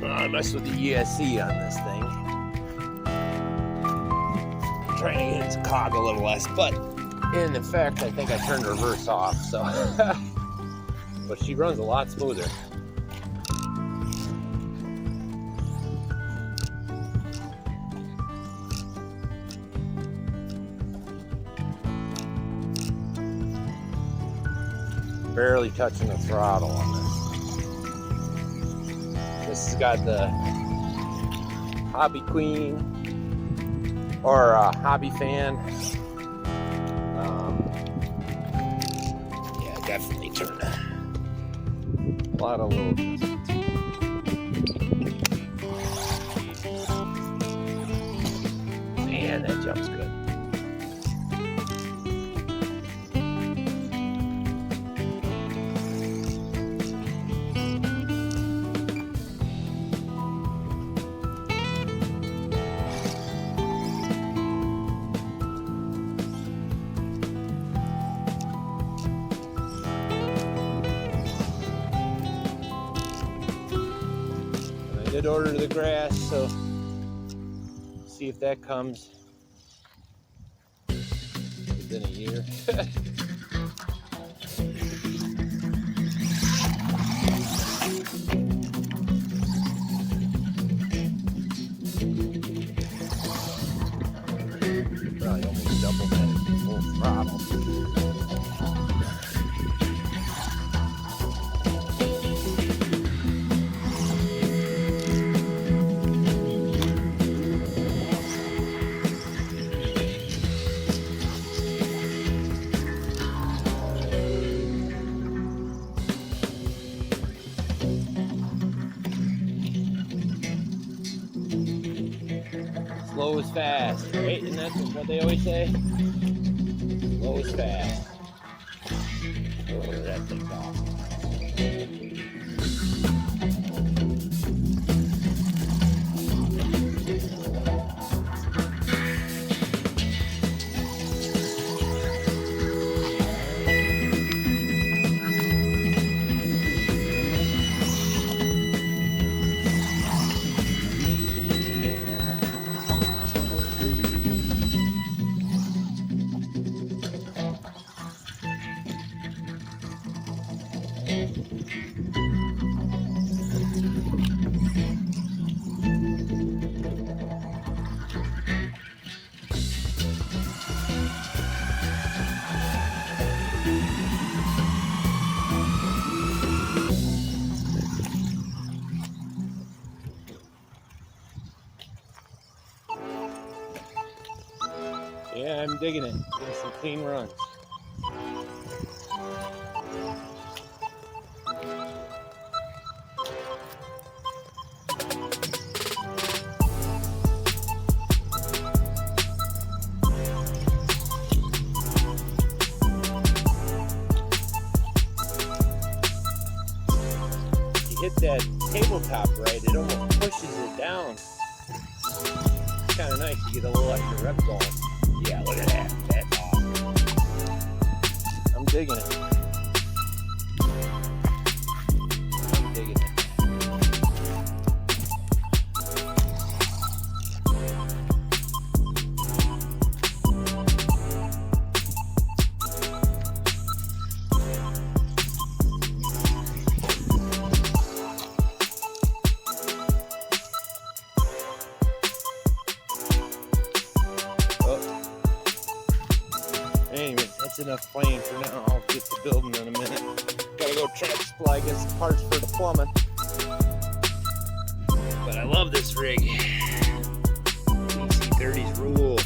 I messed with the ESC on this thing. I'm trying to get its cog a little less, but in effect, I think I turned reverse off, so. But she runs a lot smoother. Barely touching the throttle on this. This has got the Hobby Queen or Hobby Fan. Yeah, definitely turned a lot of load. Man, that jump's good. I did order the grass, so see if that comes within a year. Probably almost double that full throttle. Slow is fast, right? Isn't that what they always say? Slow is fast. Oh, that thing's off. Yeah, I'm digging it. Getting some clean runs. You hit that tabletop right, it almost pushes it down. It's kind of nice. You get a little extra rep going. Yeah, look at that. That's awesome. I'm digging it. I'm digging it. That's enough playing for now. I'll get to building in a minute. Gotta go try to supply, get some parts for the plumbing. But I love this rig. EC30s rule.